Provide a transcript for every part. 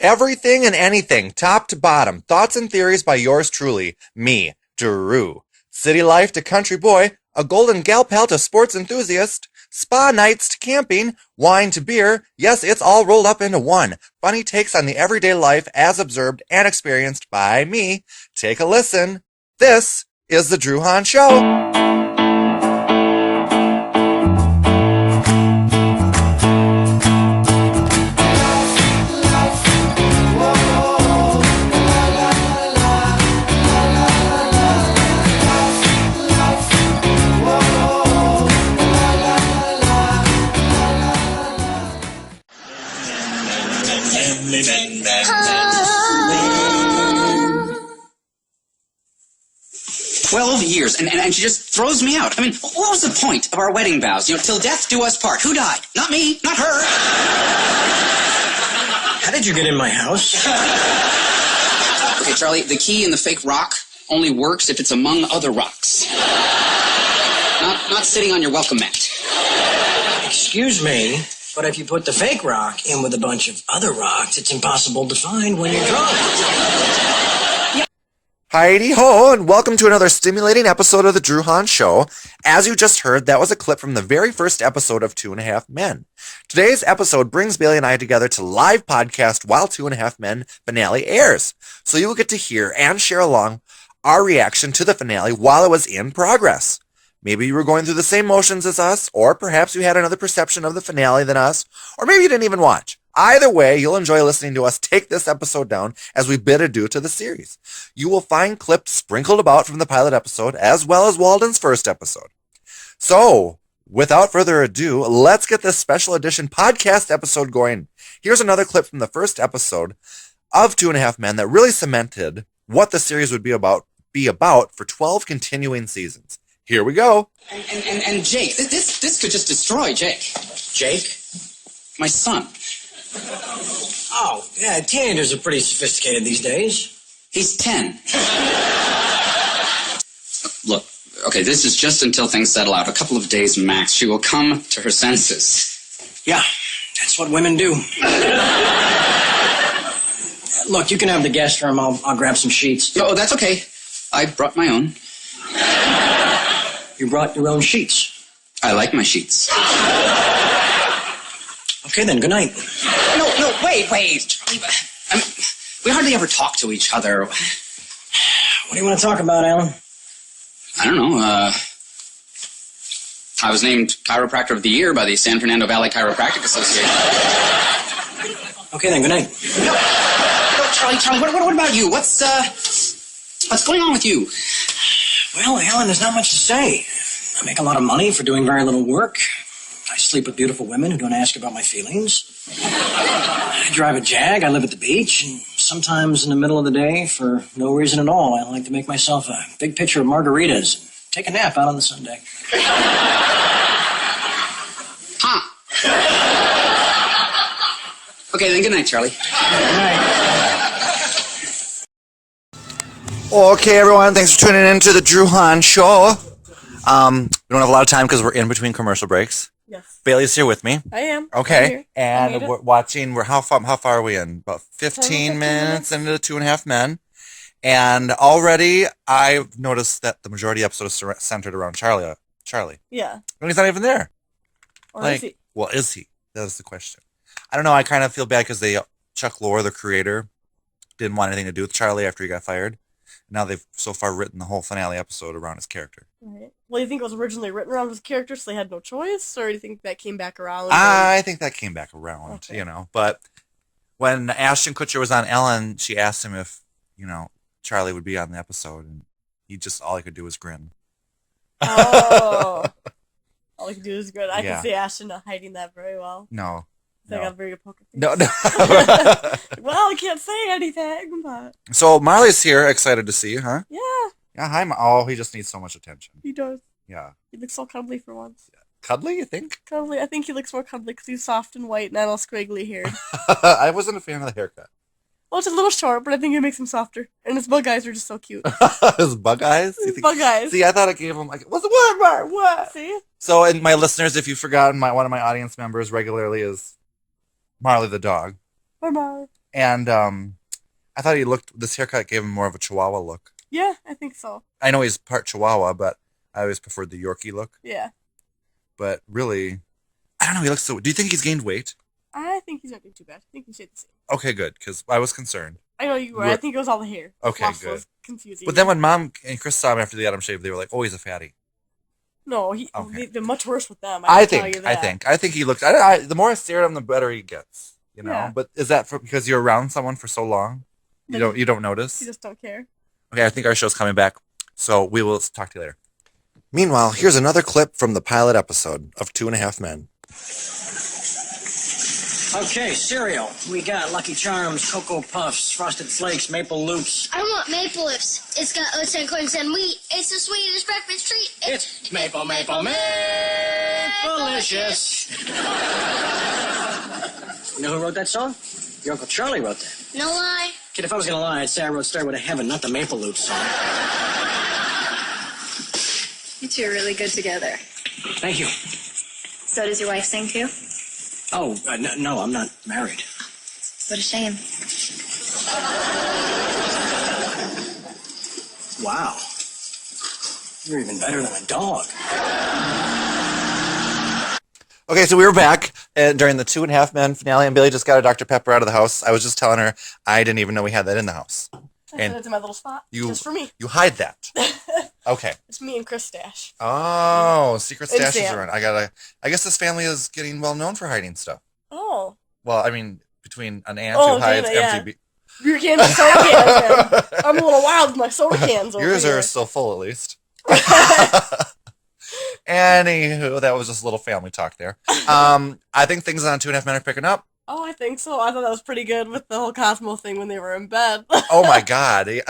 Everything and anything, top to bottom. Thoughts and theories by yours truly, me, Drew. City life to country boy, a golden gal pal to sports enthusiast, spa nights to camping, wine to beer. Yes, it's all rolled up into one. Funny takes on the everyday life as observed and experienced by me. Take a listen. This is the Drew Hahn Show. Years, and she just throws me out. I mean, what was the point of our wedding vows? You know, till death do us part. Who died? Not me, not her. How did you get in my house? Okay, Charlie, the key in the fake rock only works if it's among other rocks. Not sitting on your welcome mat. Excuse me, but if you put the fake rock in with a bunch of other rocks, it's impossible to find when you're drunk. Heidi-ho, and welcome to another stimulating episode of the Drew Hahn Show. As you just heard, that was a clip from the very first episode of 2.5 Men. Today's episode brings Bailee and I together to live podcast while 2.5 Men finale airs. So you will get to hear and share along our reaction to the finale while it was in progress. Maybe you were going through the same motions as us, or perhaps you had another perception of the finale than us, or maybe you didn't even watch. Either way, you'll enjoy listening to us take this episode down as we bid adieu to the series. You will find clips sprinkled about from the pilot episode, as well as Walden's first episode. So, without further ado, let's get this special edition podcast episode going. Here's another clip from the first episode of 2.5 Men that really cemented what the series would be about for 12 continuing seasons. Here we go. And Jake, this could just destroy Jake. Jake? My son. Oh, yeah, teenagers are pretty sophisticated these days. He's 10. Look, okay, this is just until things settle out. A couple of days max. She will come to her senses. Yeah, that's what women do. Look, you can have the guest room. I'll grab some sheets. Oh, that's okay. I brought my own. You brought your own sheets? I like my sheets. Okay, then, good night. No, wait. I mean, we hardly ever talk to each other. What do you want to talk about, Alan? I don't know, I was named Chiropractor of the Year by the San Fernando Valley Chiropractic Association. Okay, then, good night. No, Charlie, what about you? What's going on with you? Well, Alan, there's not much to say. I make a lot of money for doing very little work. I sleep with beautiful women who don't ask about my feelings. I drive a Jag, I live at the beach, and sometimes in the middle of the day, for no reason at all, I like to make myself a big pitcher of margaritas and take a nap out on the Sunday. Huh. Okay, then good night, Charlie. Good night. Okay, everyone, thanks for tuning in to the Drew Hahn Show. We don't have a lot of time because we're in between commercial breaks. Yes. Bailee's here with me. I am. Okay. And we're watching, how far are we in? About 15 minutes into the 2.5 Men. And already I've noticed that the majority of the episode is centered around Charlie. Yeah. And he's not even there. Or is he? Well, is he? That's the question. I don't know. I kind of feel bad because Chuck Lorre, the creator, didn't want anything to do with Charlie after he got fired. Now they've so far written the whole finale episode around his character. Right. Well, you think it was originally written around his character, so they had no choice, or do you think that came back around? I think that came back around, okay. But when Ashton Kutcher was on Ellen, she asked him if, Charlie would be on the episode, and all he could do was grin. Oh. All he could do is grin. I Yeah. can see Ashton not hiding that very well. No. I got a very good poker face. No. Well, I can't say anything, but... So Marley's here, excited to see you, huh? Yeah. Yeah, hi. Oh, he just needs so much attention. He does. Yeah. He looks so cuddly for once. Cuddly, you think? Cuddly. I think he looks more cuddly because he's soft and white, not all scraggly haired. I wasn't a fan of the haircut. Well, it's a little short, but I think it makes him softer. And his bug eyes are just so cute. His bug eyes? His bug eyes. See, I thought it gave him, what's the word, Mark? What? See? So, and my listeners, if you've forgotten, one of my audience members regularly is Marley the dog. Bye-bye. And I thought this haircut gave him more of a Chihuahua look. Yeah, I think so. I know he's part Chihuahua, but I always preferred the Yorkie look. Yeah. But really, I don't know. He looks so. Do you think he's gained weight? I think he's not doing too bad. I think he stayed the same. Okay, good, because I was concerned. I know you were. I think it was all the hair. Okay, Lost good. was confusing. But then when Mom and Chris saw him after they had him shaved, they were like, "Oh, he's a fatty." No, Okay. they're much worse with them. I think he looks. The more I stare at him, the better he gets. You know. Yeah. But is that because you're around someone for so long? You don't notice? You just don't care. Okay, I think our show's coming back, so we will talk to you later. Meanwhile, here's another clip from the pilot episode of 2.5 Men. Okay, cereal. We got Lucky Charms, Cocoa Puffs, Frosted Flakes, Maple Loops. I want Maple Loops. It's got oats and corn and wheat. It's the sweetest breakfast treat. It's Maple-licious. You know who wrote that song? Your Uncle Charlie wrote that. No lie. Kid, if I was gonna lie, I'd say I wrote Stairway to Heaven, not the Maple Loops song. You two are really good together. Thank you. So does your wife sing too? Oh, no, I'm not married. What a shame. Wow. You're even better than a dog. Okay, so we were back during the 2.5 Men finale, and Bailee just got a Dr. Pepper out of the house. I was just telling her I didn't even know we had that in the house. I said it's in my little spot. Just for me. You hide that. Okay. It's me and Chris Stash. Oh, secret And stashes Sam. around. I guess this family is getting well known for hiding stuff. Oh. Well, I mean, between an aunt who hides Dana, yeah. empty. Beer cans and soda cans, man. I'm a little wild with my soda cans over Yours here. are still full, at least. Anywho, that was just a little family talk there. I think things on 2.5 Men are picking up. Oh, I think so. I thought that was pretty good with the whole Cosmo thing when they were in bed. Oh my God. Yeah.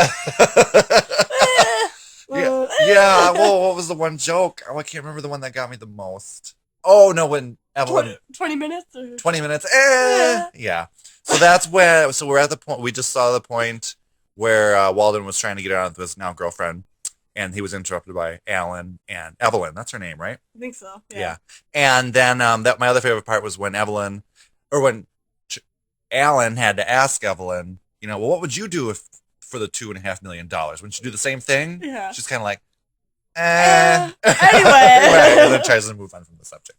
Well, what was the one joke? Oh, I can't remember the one that got me the most. Oh no, when Evelyn 20 minutes? 20 minutes. Yeah. So that's when. So we're at the point. We just saw the point where Walden was trying to get out with his now girlfriend, and he was interrupted by Alan and Evelyn. That's her name, right? I think so. Yeah. And then that my other favorite part was when Alan had to ask Evelyn, well, what would you do for the $2.5 million? Wouldn't you do the same thing? Yeah. She's kind of like, Anyway. right, and then tries to move on from the subject.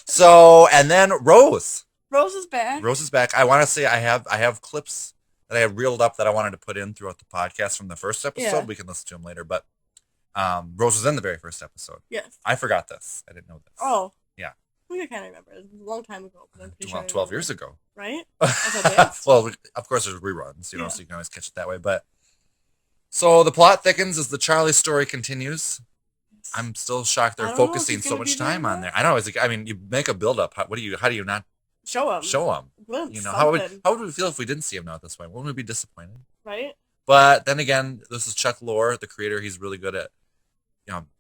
So, and then Rose. Rose is back. Rose is back. I want to say I have clips that I have reeled up that I wanted to put in throughout the podcast from the first episode. Yeah. We can listen to them later, but Rose was in the very first episode. Yes. I forgot this. I didn't know this. Oh. Yeah. I think I kind of remember. It was a long time ago. But I'm pretty Well, sure 12 years ago. Right? Well, of course there's reruns, so you can always catch it that way. But so the plot thickens as the Charlie story continues. I'm still shocked they're focusing so much time on there. I know. You make a build up. How do you not show them? Glimpse, how would we feel if we didn't see him now this way? Wouldn't we be disappointed? Right. But then again, this is Chuck Lorre, the creator. He's really good at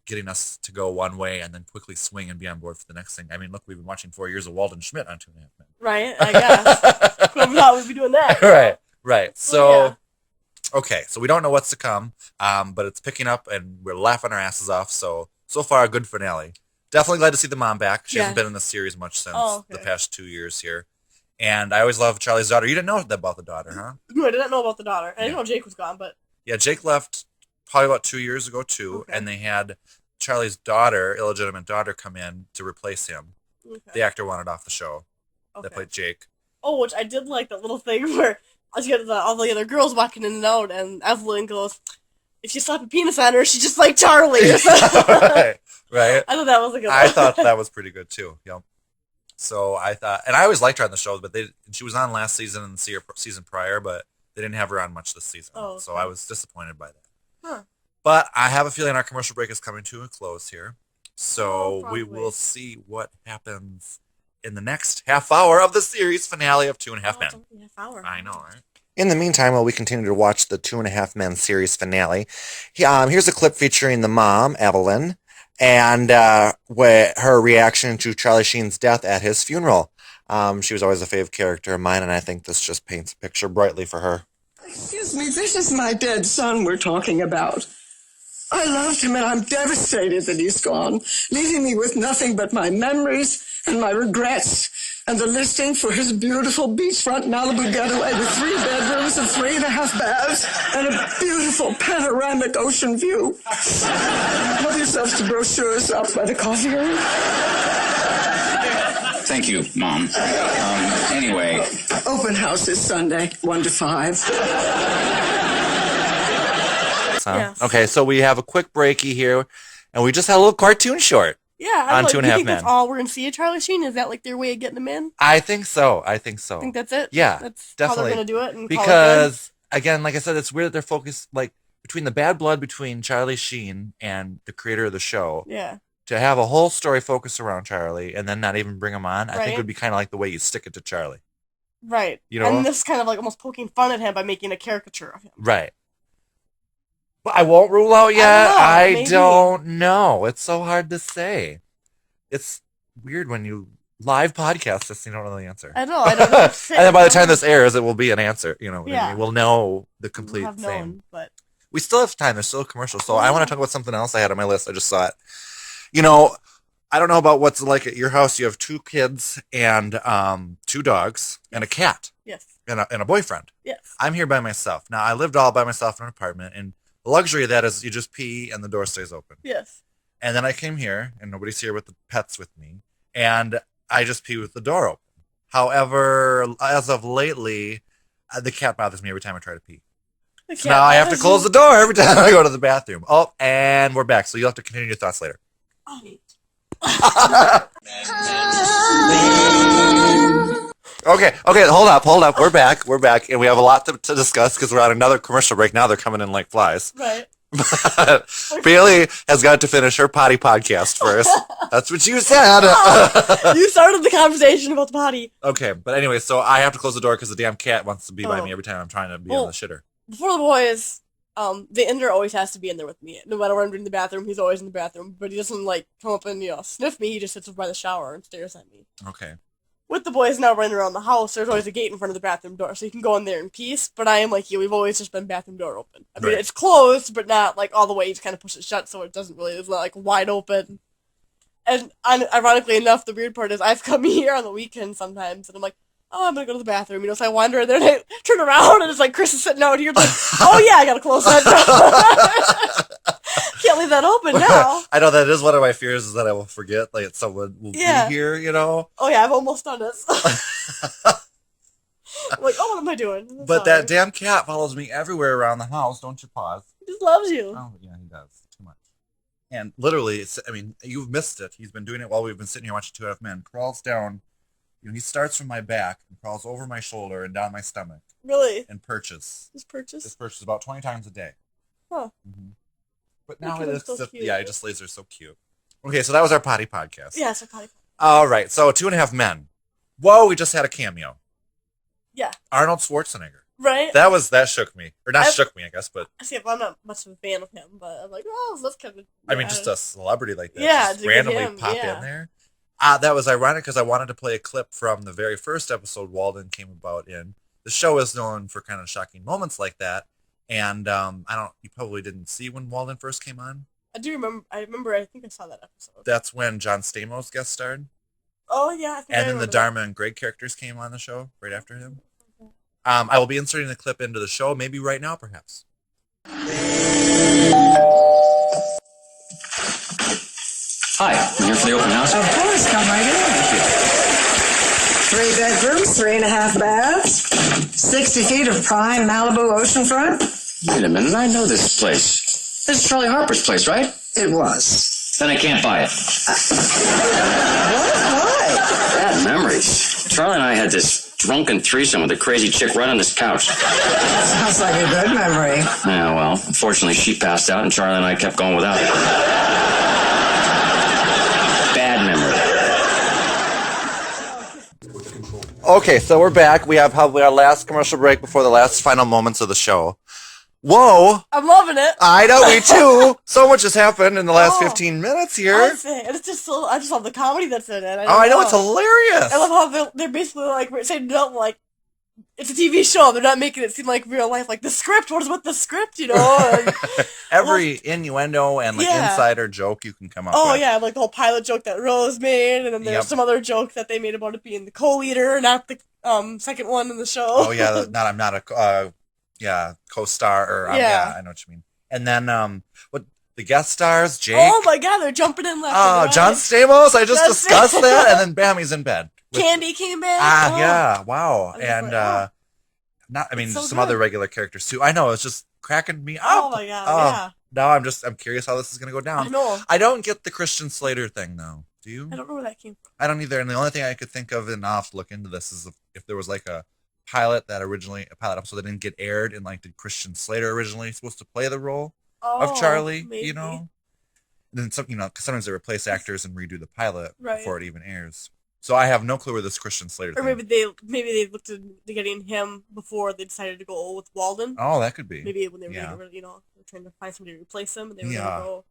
getting us to go one way and then quickly swing and be on board for the next thing. I mean, look, we've been watching 4 years of Walden Schmidt on 2.5 Men. Right, I guess. Who thought we'd be doing that? Right. So, okay, so we don't know what's to come, but it's picking up and we're laughing our asses off. So far, a good finale. Definitely glad to see the mom back. She hasn't been in the series much since the past 2 years here. And I always love Charlie's daughter. You didn't know about the daughter, huh? No, I didn't know about the daughter. I didn't know Jake was gone, but... Yeah, Jake left probably about 2 years ago, too. Okay. And they had Charlie's daughter, illegitimate daughter, come in to replace him. Okay. The actor wanted off the show. Okay. That played Jake. Oh, which I did like that little thing where you got all the other girls walking in and out, and Evelyn goes, if you slap a penis on her, she's just like Charlie. Or something. Right. I thought that was a good one. I thought that was pretty good, too. Yep. So I thought, and I always liked her on the show, but she was on last season and the season prior, but they didn't have her on much this season. Oh, okay. So I was disappointed by that. Huh. But I have a feeling our commercial break is coming to a close here. So we will see what happens in the next half hour of the series finale of 2.5 Men. Half hour. I know, right? In the meantime, while we continue to watch the 2.5 Men series finale, here's a clip featuring the mom, Evelyn, and her reaction to Charlie Sheen's death at his funeral. She was always a fave character of mine, and I think this just paints a picture brightly for her. Excuse me, this is my dead son we're talking about. I loved him, and I'm devastated that he's gone, leaving me with nothing but my memories and my regrets And the listing for his beautiful beachfront Malibu getaway with 3 bedrooms and 3.5 baths and a beautiful panoramic ocean view. Help yourselves to brochures up by the coffee room. Thank you, Mom. Anyway. Open house is Sunday, 1 to 5. Yes. Okay, so we have a quick breaky here, and we just had a little cartoon short. Yeah, On like, 2.5 you think Men. that's all we're gonna see at Charlie Sheen? Is that like their way of getting them in? I think so. I think that's it. Yeah, That's definitely. how they're gonna do it. And Because again, like I said, it's weird that they're focused like between the bad blood between Charlie Sheen and the creator of the show. yeah, To have a whole story focused around Charlie and then not even bring him on, I think Right. would be kind of like the way you stick it to Charlie. right. You know? and this is kind of like almost poking fun at him by making a caricature of him. Right. But I won't rule out yet. I don't know. It's so hard to say. It's weird when you live podcast this, you don't know the answer. I don't know. And then by the time this airs, it will be an answer. You know what I Yeah. mean? We'll know the We'll complete have thing. known, but We still have time. There's still a commercial. So I want to talk about something else I had on my list. I just saw it. You know, I don't know about what's like at your house. You have 2 kids and 2 dogs and a cat yes, and a boyfriend. yes. I'm here by myself. Now, I lived all by myself in an apartment, and the luxury of that is you just pee and the door stays open. Yes. And then I came here, and nobody's here with the pets with me, and I just pee with the door open. However, as of lately, the cat bothers me every time I try to pee. So now I have to close the door every time I go to the bathroom. Oh, and we're back. So you'll have to continue your thoughts later. Okay, hold up. We're back, and we have a lot to discuss because we're on another commercial break now. They're coming in like flies. Right. But Bailee has got to finish her potty podcast first. That's what you said. You started the conversation about the potty. Okay, but anyway, so I have to close the door because the damn cat wants to be by Oh. me every time I'm trying to be Well, on the shitter. Before the boys, the Ender always has to be in there with me. No matter where I'm in the bathroom, he's always in the bathroom. But he doesn't like come up and sniff me. He just sits by the shower and stares at me. Okay. With the boys now running around the house, there's always a gate in front of the bathroom door, so you can go in there in peace. But I am like you; we've always just been bathroom door open. I mean, Right. it's closed, but not like all the way. You just kind of push it shut, so it doesn't really. It's not like wide open. And ironically enough, the weird part is I've come here on the weekend sometimes, and I'm like, oh, I'm gonna go to the bathroom, so I wander in there and I turn around, and it's like Chris is sitting out here, like, oh yeah, I gotta close that door. Can't leave that open now. I know that is one of my fears is that I will forget, like someone will be here, you know. Oh yeah, I've almost done this. Like, oh, what am I doing? I'm But sorry. that damn cat follows me everywhere around the house. Don't you pause? He just loves you. Oh yeah, he does too much. And literally, I mean, you've missed it. He's been doing it while we've been sitting here watching 2.5 Men. Crawls down. He starts from my back and crawls over my shoulder and down my stomach Really? and perches. Just purchase? This perches about 20 times a day. Huh. Mm-hmm. But now Look at him, it's so just, cute. yeah, he just lays there so cute. Okay, so that was our potty podcast. Yeah, so potty. All right, so 2.5 Men. Whoa, we just had a cameo. Yeah. Arnold Schwarzenegger. Right? That shook me, or not shook me, I guess, but I see, well, I'm not much of a fan of him, but I'm like, oh, that's kind of. I mean, just a celebrity like that, Yeah, just to get randomly him, pop yeah. in there. That was ironic because I wanted to play a clip from the very first episode Walden came about in. The show is known for kind of shocking moments like that, and you probably didn't see when Walden first came on. I do remember. I think I saw that episode. That's when John Stamos guest starred, Oh yeah, I think. and I then the remember Dharma and Greg characters came on the show right after him. I will be inserting the clip into the show, maybe right now, perhaps. Hi, you here for the open house? Of course, come right in. 3 bedrooms, 3.5 baths, 60 feet of prime Malibu oceanfront. Wait a minute, I know this place. This is Charlie Harper's place, right? It was. Then I can't buy it. What? Why? Bad memories. Charlie and I had this drunken threesome with a crazy chick right on this couch. Sounds like a good memory. Yeah, well, unfortunately she passed out and Charlie and I kept going without it. Bad memory. Okay, so we're back. We have probably our last commercial break before the last final moments of the show. Whoa! I'm loving it. I know, me too. So much has happened in the last Oh, 15 minutes I here. say, and it's just so. I just love the comedy that's in it. Oh, I know, it's hilarious. I love how they're basically like saying no, like it's a TV show. They're not making it seem like real life. Like the script, what is with the script, you know? And, Every innuendo and like insider joke you can come up with. Oh yeah, like the whole pilot joke that Rose made, and then there's some other joke that they made about it being the co-leader, not the second one in the show. Oh yeah, I'm not a co-star or I know what you mean. And then what the guest stars, Jake. Oh my god, they're jumping in left. Oh, John Stamos. I just discussed that, and then bam, he's in bed. Candy came back. Yeah, wow, and so some good. other regular characters too. I know, it's just cracking me up. Oh my god, Now I'm curious how this is gonna go down. I know. I don't get the Christian Slater thing though. Do you? I don't know where that came from. I don't either. And the only thing I could think of, and I'll have to look into this, is if there was like a pilot episode that didn't get aired, and like did Christian Slater originally supposed to play the role of Charlie? Maybe. You know. And then some, because sometimes they replace actors and redo the pilot before it even airs. So I have no clue where this Christian Slater Or thing. maybe they looked at getting him before they decided to go with Walden. Oh, that could be. Maybe when they were they're trying to find somebody to replace him, and they were gonna go.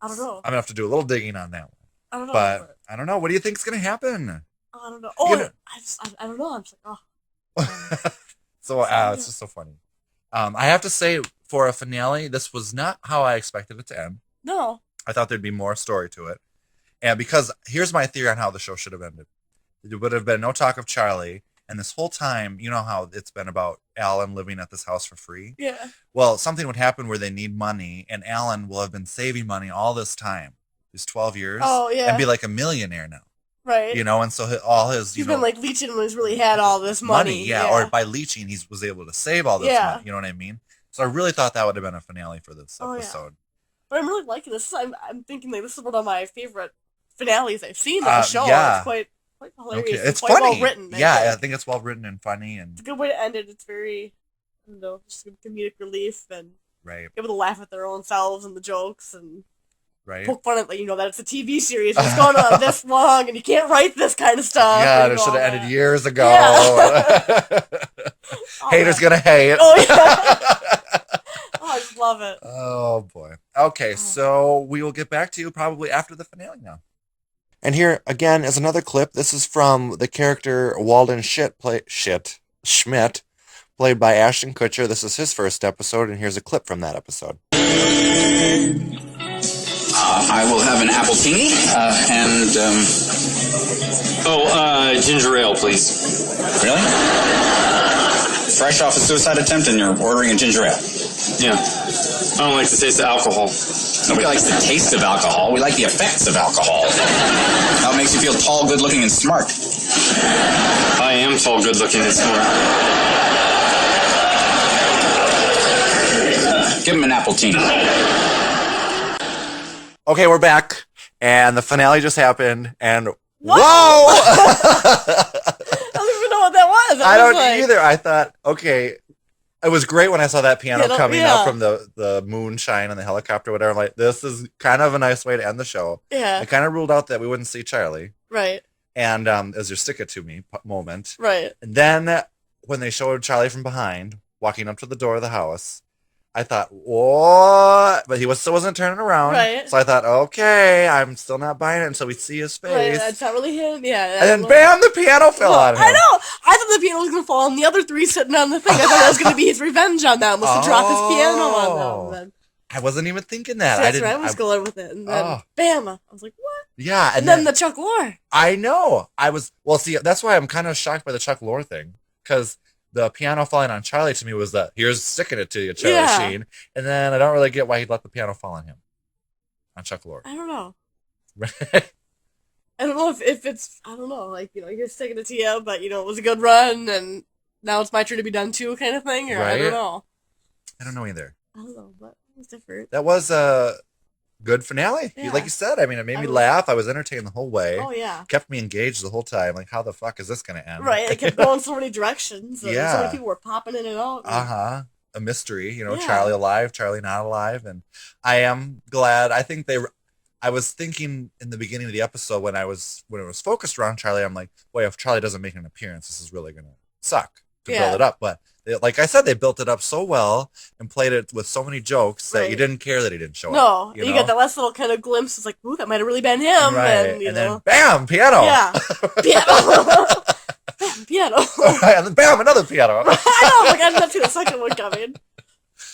I don't know. I'm gonna have to do a little digging on that one. I don't know. But I don't know. What do you think's gonna happen? I don't know. Oh, I don't know. I'm just like, So it's just so funny. I have to say, for a finale, this was not how I expected it to end. No. I thought there'd be more story to it. And because here's my theory on how the show should have ended. There would have been no talk of Charlie. And this whole time, you know how it's been about Alan living at this house for free? Yeah. Well, something would happen where they need money, and Alan will have been saving money all this time, these 12 years. Oh, yeah. And be like a millionaire now. Right. You know, and so all his, he's been like leeching when he's really had all this money. Yeah. Or by leeching, he was able to save all this money. You know what I mean? So I really thought that would have been a finale for this episode. Yeah. But I'm really liking this. I'm thinking like this is one of my favorite finales I've seen on the show. Yeah. It's quite hilarious. Okay. It's quite funny. well written. I think it's well written and funny, and it's a good way to end it. It's very, I don't know, just comedic relief and able to laugh at their own selves and the jokes and poke fun at, like, that it's a TV series. It's going on this long, and you can't write this kind of stuff. Yeah, it should have ended years ago. Yeah. Haters gonna hate. Oh yeah. I just love it. Oh boy. Okay, so we will get back to you probably after the finale now. And here again is another clip. This is from the character Walden Schmidt, played by Ashton Kutcher. This is his first episode, and here's a clip from that episode. I will have an appletini and ginger ale, please. Really? Fresh off a suicide attempt, and you're ordering a ginger ale. Yeah. I don't like the taste of alcohol. Nobody likes the taste of alcohol. We like the effects of alcohol. How it makes you feel tall, good-looking, and smart. I am tall, good-looking, and smart. Give him an appletini. Okay, we're back, and the finale just happened, and what? Whoa! I don't even know what that was. I don't either. I thought, okay, it was great when I saw that piano coming up from the moonshine and the helicopter, whatever. I'm like, this is kind of a nice way to end the show. Yeah. I kind of ruled out that we wouldn't see Charlie. Right. And as your stick it to me moment. Right. And then when they showed Charlie from behind, walking up to the door of the house, I thought, what? But he still wasn't turning around. Right. So I thought, okay, I'm still not buying it until we see his face. Right, it's not really him. Yeah. And then bam, the piano fell on him. I know. I thought the piano was going to fall on the other three sitting on the thing. I thought that was going to be his revenge on them, was to drop his piano on them. I wasn't even thinking that. That's where I was going with it. And then bam, I was like, what? Yeah. And then the Chuck Lorre. I know. See, that's why I'm kind of shocked by the Chuck Lorre thing. Because the piano falling on Charlie to me was that, here's sticking it to you, Charlie Sheen. And then I don't really get why he'd let the piano fall on him. On Chuck Lorre. I don't know. I don't know if it's, I don't know, like, you're sticking it to you, but, it was a good run, and now it's my turn to be done too, kind of thing, or I don't know. I don't know either. I don't know, but it was different. That was a good finale. Yeah. Like you said, I mean, it made me laugh. I was entertained the whole way. Oh, yeah. Kept me engaged the whole time. Like, how the fuck is this going to end? Right, it kept going so many directions. And Yeah. so many people were popping in and out. Uh-huh. A mystery, Charlie alive, Charlie not alive. And I am glad. I think I was thinking in the beginning of the episode when it was focused around Charlie, I'm like, boy, if Charlie doesn't make an appearance, this is really going to suck to build it up. But like I said, they built it up so well and played it with so many jokes that you didn't care that he didn't show up. No, you got that last little kind of glimpse. It's like, ooh, that might have really been him. Right. And, then, bam, piano. Yeah, piano. piano. And then bam, another piano. I know, like I didn't see the second one coming.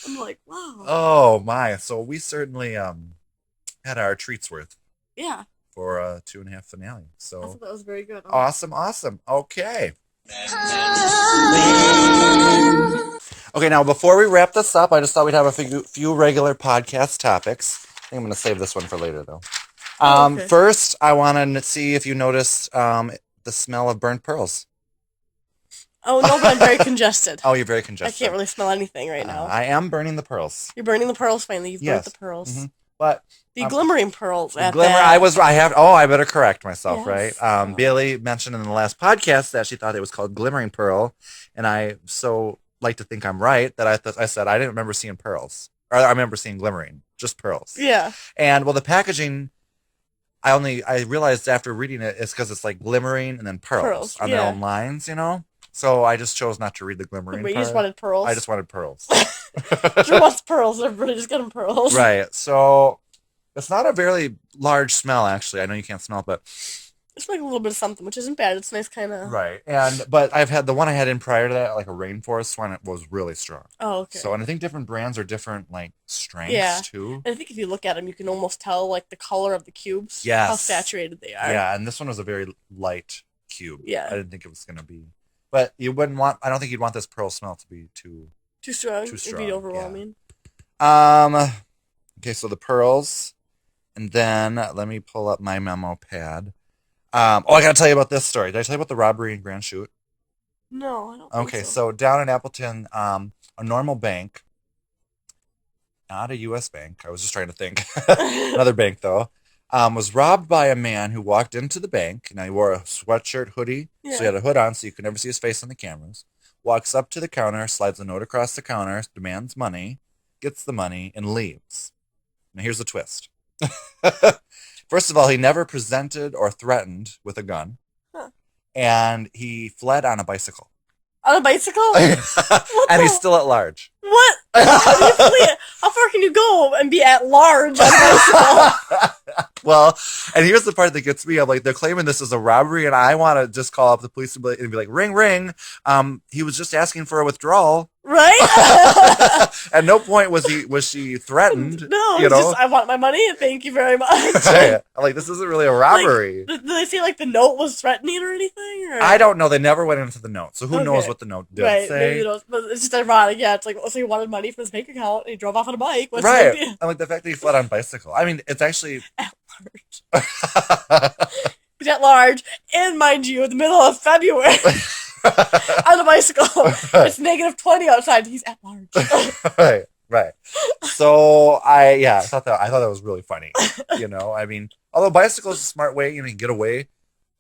I'm like, wow. Oh my! So we certainly had our treats worth. Yeah. For a 2.5 finale. I So thought that was very good. awesome. Okay. Okay, now before we wrap this up, I just thought we'd have a few regular podcast topics. I think I'm going to save this one for later, though. Okay. First, I want to see if you noticed the smell of burnt pearls. Oh, no, but I'm very congested. Oh, you're very congested. I can't really smell anything right now. I am burning the pearls. You're burning the pearls finally. You've burnt Yes. the pearls. Mm-hmm. But the glimmering pearls. I better correct myself, Yes. right? Bailee mentioned in the last podcast that she thought it was called glimmering pearl, and I so like to think I'm right that I said I didn't remember seeing pearls, or I remember seeing glimmering, just pearls. Yeah. And well, the packaging, I realized after reading it, it's because it's like glimmering and then pearls on their own lines, you know. So I just chose not to read the glimmering. But you just wanted pearls. I just wanted pearls. Drew wants pearls. Everybody just get him pearls. Right. So it's not a very large smell, actually. I know you can't smell it, but it's like a little bit of something, which isn't bad. It's nice, kind of. Right. But I've had the one I had in prior to that, like a rainforest one. It was really strong. Oh, okay. So, and I think different brands are different, like strengths too. And I think if you look at them, you can almost tell like the color of the cubes. Yes. How saturated they are. Yeah, and this one was a very light cube. Yeah. I didn't think it was gonna be. But you wouldn't want. I don't think you'd want this pearl smell to be too strong. Too strong. It'd be overwhelming. Yeah. Okay, so the pearls, and then let me pull up my memo pad. I gotta tell you about this story. Did I tell you about the robbery in Grand Chute? No, I don't. Okay, think so. so down in Appleton, a normal bank, not a U.S. bank. I was just trying to think. Another bank though. Was robbed by a man who walked into the bank. Now he wore a sweatshirt, hoodie, so he had a hood on, so you could never see his face on the cameras. Walks up to the counter, slides a note across the counter, demands money, gets the money, and leaves. Now here's the twist. First of all, he never presented or threatened with a gun, and he fled on a bicycle. On a bicycle? And he's still at large. What? How far can you go and be at large on a bicycle? Well, and here's the part that gets me. I'm like, they're claiming this is a robbery, and I want to just call up the police and be like, ring, ring. He was just asking for a withdrawal. Right? At no point was she threatened. No, you know? just, I want my money and thank you very much. I'm like, this isn't really a robbery. Like, did they say like the note was threatening or anything? Or? I don't know. They never went into the note, so who knows what the note did right, say. Maybe but it's just ironic. Yeah, it's like, so he wanted money from his bank account and he drove off on a bike. What's right. the idea? I'm like, the fact that he fled on bicycle. I mean, it's actually at large. He's at large, and mind you, in the middle of February. On a bicycle. It's -20 outside. He's at large. Right. So I thought that was really funny. You know, I mean, although bicycle is a smart way, you know, you can get away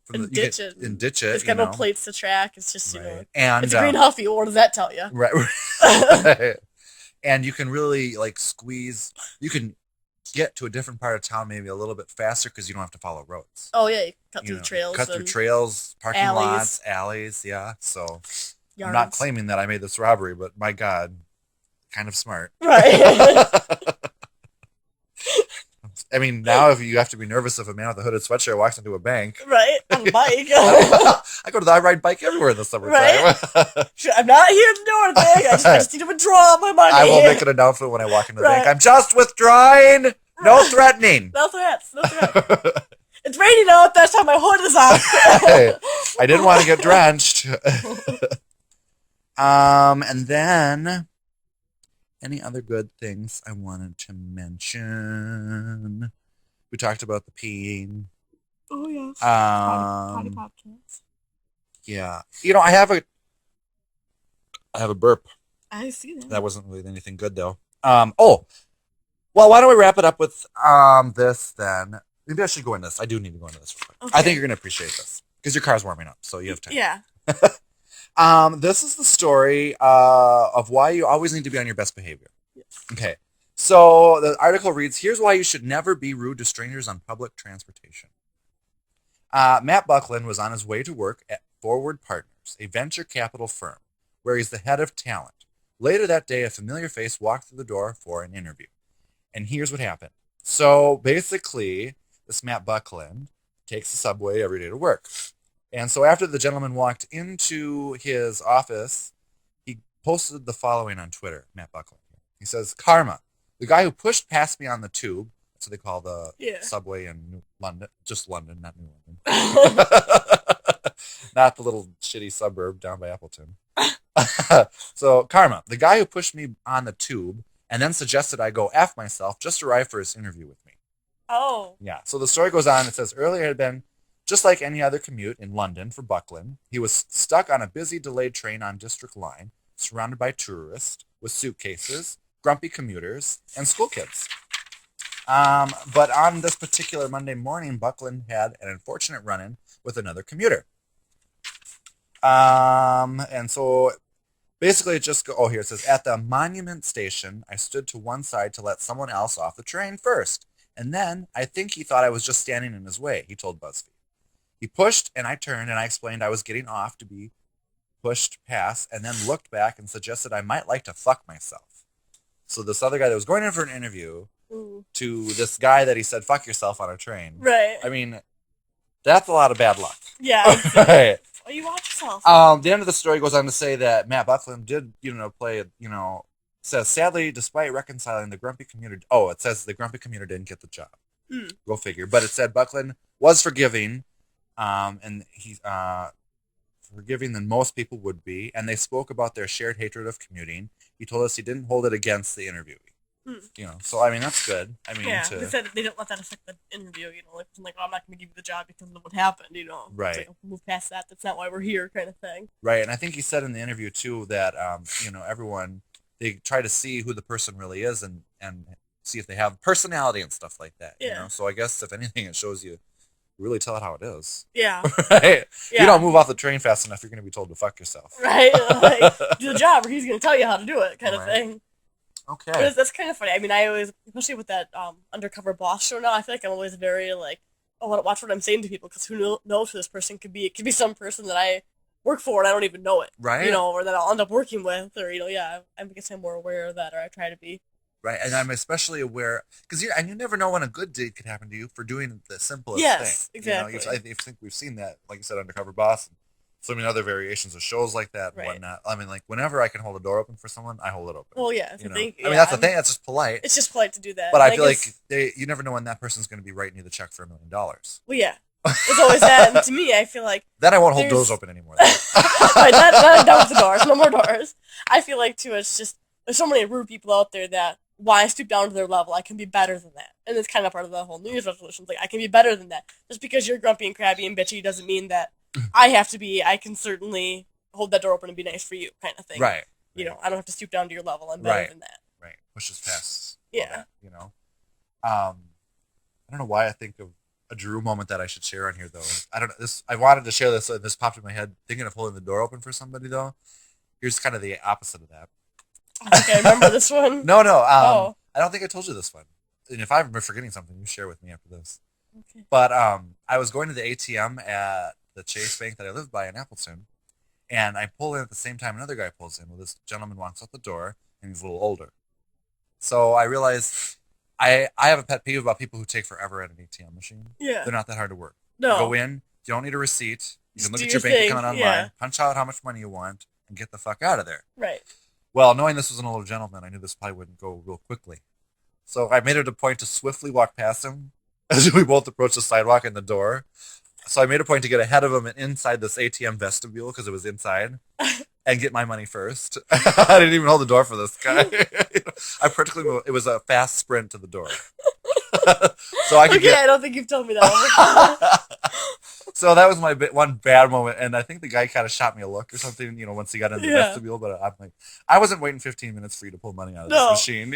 from and ditch it. It's got no plates to track. It's just and it's a green Huffy. What does that tell you? Right. And you can really like squeeze. You can get to a different part of town maybe a little bit faster because you don't have to follow roads. Oh yeah, you cut through trails. Cut through trails, parking lots, alleys. Yeah. So yards. I'm not claiming that I made this robbery, but my God, kind of smart. Right. I mean, now if you have to be nervous if a man with a hooded sweatshirt walks into a bank. Right. On a bike. I ride bike everywhere in the summertime. Right? I'm not here to do anything. I just need to withdraw my money. I will make an announcement when I walk into the bank. I'm just withdrawing. No threatening. No threats. No threats. It's raining out. That's how my hood is off. I didn't want to get drenched. And then any other good things I wanted to mention? We talked about the peeing. Oh yes. Potty podcast. Yeah. You know, I have a burp. I see that. That wasn't really anything good though. Well, why don't we wrap it up with this then? Maybe I should go into this. I do need to go into this real quick. Okay. I think you're gonna appreciate this because your car's warming up, so you have time. Yeah. This is the story of why you always need to be on your best behavior. Yes. Okay. So the article reads, here's why you should never be rude to strangers on public transportation. Matt Buckland was on his way to work at Forward Partners, a venture capital firm, where he's the head of talent. Later that day, a familiar face walked through the door for an interview. And here's what happened. So basically, this Matt Buckland takes the subway every day to work. And so after the gentleman walked into his office, he posted the following on Twitter, Matt Buckland. He says, "Karma, the guy who pushed past me on the tube," that's what they call the subway in London, just London, not New London. Not the little shitty suburb down by Appleton. So, "Karma, the guy who pushed me on the tube and then suggested I go F myself just arrived for his interview with me." Oh. Yeah, so the story goes on. It says, "Earlier had been just like any other commute in London for Buckland. He was stuck on a busy, delayed train on District Line, surrounded by tourists with suitcases, grumpy commuters, and school kids. But on this particular Monday morning, Buckland had an unfortunate run-in with another commuter. And so basically it just here it says, at the Monument Station, I stood to one side to let someone else off the train first. And then I think he thought I was just standing in his way," he told BuzzFeed. "He pushed and I turned and I explained I was getting off to be pushed past and then looked back and suggested I might like to fuck myself." So this other guy that was going in for an interview to this guy that he said, "Fuck yourself" on a train. Right. I mean, that's a lot of bad luck. Yeah. Right. Oh, you watch yourself. The end of the story goes on to say that Matt Buckland did, play, says, sadly, despite reconciling the grumpy commuter, it says the grumpy commuter didn't get the job. Go figure. But it said Buckland was forgiving, and he's forgiving than most people would be, and they spoke about their shared hatred of commuting. He told us he didn't hold it against the interviewee. So I mean that's good. I mean, yeah, they said they didn't let that affect the interview. Like I'm not going to give you the job because of what happened. Right. It's like, move past that. That's not why we're here, kind of thing. Right, and I think he said in the interview too that everyone, they try to see who the person really is and see if they have personality and stuff like that. Yeah. So I guess if anything, it shows you really tell it how it is. Yeah. Right. Yeah. You don't move off the train fast enough, you're going to be told to fuck yourself. Right. Like, do the job, or he's going to tell you how to do it, kind of thing. Okay. But that's kind of funny. I mean, I always, especially with that Undercover Boss show now, I feel like I'm always very like, I want to watch what I'm saying to people because who knows who this person could be. It could be some person that I work for and I don't even know it. Right. Or that I'll end up working with, or I guess I'm more aware of that, or I try to be. Right, and I'm especially aware because you never know when a good deed could happen to you for doing the simplest yes, thing. Exactly. I think we've seen that, like you said, Undercover Boss, and so many other variations of shows like that and whatnot. I mean, like whenever I can hold a door open for someone, I hold it open. Well, yeah. I mean, that's the thing. That's just polite. It's just polite to do that. But I feel like you never know when that person's going to be writing you the check for $1 million. Well, yeah. It's always that, and to me, I feel like then I won't hold doors open anymore. Right, not done with the doors. No more doors. I feel like too. It's just there's so many rude people out there that why stoop down to their level? I can be better than that, and it's kind of part of the whole New Year's resolution. Like I can be better than that. Just because you're grumpy and crabby and bitchy doesn't mean that I have to be. I can certainly hold that door open and be nice for you, kind of thing. Right. I don't have to stoop down to your level. I'm better than that. Right. Pushes past. Yeah. That, I don't know why I think of a Drew moment that I should share on here though. I don't know this. I wanted to share this. This popped in my head. Thinking of holding the door open for somebody though. Here's kind of the opposite of that. Okay, I remember this one. No. I don't think I told you this one. And if I'm forgetting something, you share with me after this. Okay. But I was going to the ATM at the Chase Bank that I lived by in Appleton, and I pull in at the same time another guy pulls in. Well, this gentleman walks out the door, and he's a little older. So I realized I have a pet peeve about people who take forever at an ATM machine. Yeah. They're not that hard to work. No. You go in, you don't need a receipt. You can look do at your your bank thing, account online, yeah. punch out how much money you want, and get the fuck out of there. Right. Well, knowing this was an older gentleman, I knew this probably wouldn't go real quickly. So I made it a point to swiftly walk past him as we both approached the sidewalk and the door. So I made a point to get ahead of him and inside this ATM vestibule, because it was inside, and get my money first. I didn't even hold the door for this guy. I practically moved. It was a fast sprint to the door. So I could I don't think you've told me that one. So that was my one bad moment, and I think the guy kind of shot me a look or something, once he got into the vestibule, but I'm like, I wasn't waiting 15 minutes for you to pull money out of this machine.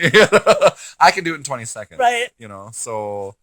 I can do it in 20 seconds. Right. So...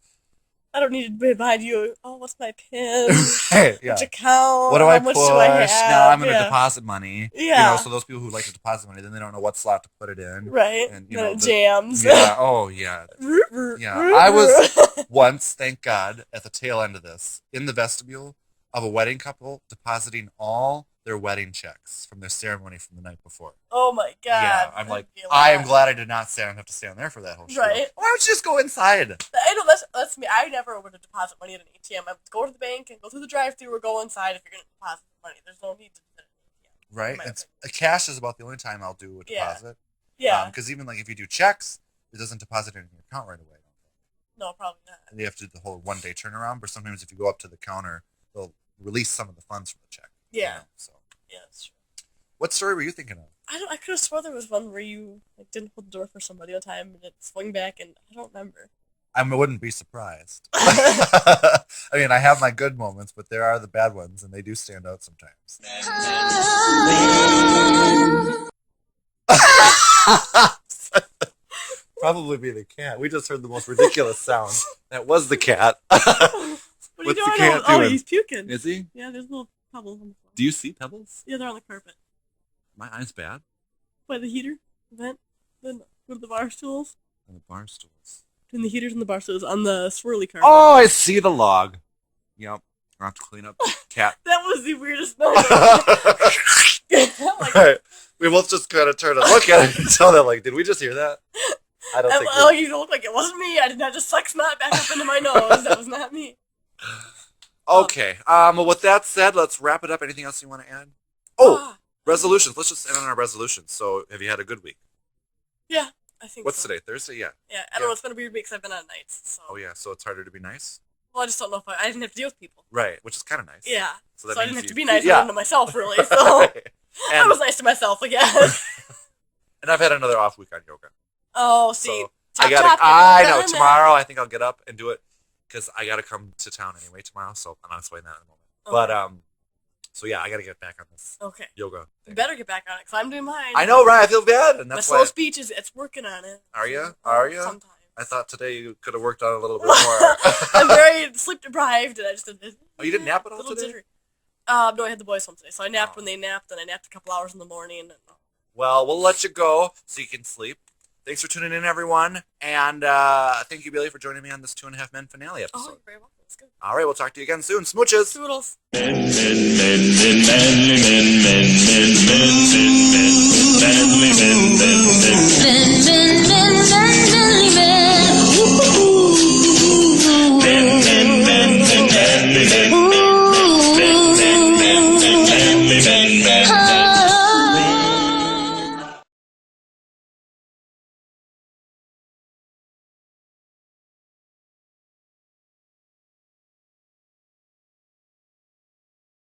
I don't need to be behind you. Oh, what's my PIN? Yeah. Which account? What do I How much push? do I have? Now I'm going to deposit money. Yeah. So those people who like to deposit money, then they don't know what slot to put it in. Right. And, then it jams. Yeah. Oh, yeah. Yeah. I was once, thank God, at the tail end of this, in the vestibule of a wedding couple depositing all their wedding checks from their ceremony from the night before. Oh my god. Yeah, I'm That'd like, be a I am lot. glad I did not have to stand there for that whole show. Right. Why don't you just go inside? I know that's me. I never would deposit money at an ATM. I would go to the bank and go through the drive-thru or go inside if you're going to deposit money. There's no need to do that at an ATM. Right? in my It's opinion. cash is about the only time I'll do a Yeah. deposit. Yeah. Because even like if you do checks, it doesn't deposit in your account right away. No, probably not. And you have to do the whole 1 day turnaround. But sometimes if you go up to the counter, they'll release some of the funds from the check. Yeah. So, Yeah, that's true. what story were you thinking of? I could have sworn there was one where you like didn't hold the door for somebody one time and it swung back, and I don't remember. I wouldn't be surprised. I mean, I have my good moments, but there are the bad ones, and they do stand out sometimes. Probably be the cat. We just heard the most ridiculous sound. That was the cat. What are you What's the doing? cat Oh, doing? he's puking. Is he? Yeah, there's little pebbles on the floor. Do you see pebbles? Yeah, they're on the carpet. My eye's bad. By the heater, the vent, then go to the bar stools. On the bar stools. Between the heaters and the bar stools on the swirly carpet. Oh, I see the log. Yep. I'll have to clean up cat. That was the weirdest noise. I'm like, Right. We both just kind of turn and look at it and tell them, like, did we just hear that? I don't think oh, you don't look like it wasn't me. I did not just suck snot back up into my nose. That was not me. Okay. Well, with that said, let's wrap it up. Anything else you want to add? Oh, resolutions. Let's just end on our resolutions. So, have you had a good week? Yeah, I think What's so. today? Thursday? Yeah. Yeah, I don't know. It's been a weird week because I've been on nights. So. Oh, yeah. So, it's harder to be nice? Well, I just don't know if I didn't have to deal with people. Right, which is kind of nice. Yeah. So, So, that I means didn't have you- to be nice yeah. to myself, really. So Right. I And, was nice to myself, I guess. and I've had another off week on yoga. Oh, see. So, I know. Tomorrow, I think I'll get up and do it because I got to come to town anyway tomorrow. So, I'm not explaining that in a moment. Okay. But, so yeah, I got to get back on this Okay. yoga You thing. better get back on it because I'm doing mine. I know, right? I feel bad. And My that's slow why. speech it's working on it. Are you? Are you? Sometimes. I thought today you could have worked on it a little bit more. I'm very sleep deprived, and I just did. Oh, you didn't nap at all little today? jittery. No, I had the boys home today, so I napped when they napped, and I napped a couple hours in the morning. And, Well, we'll let you go so you can sleep. Thanks for tuning in, everyone. And thank you, Bailee, for joining me on this 2.5 Men finale episode. oh, you're very welcome. It's good. All right, we'll talk to you again soon. Smooches. Toodles. Men, men, men, men, men, men, men, men, men, men.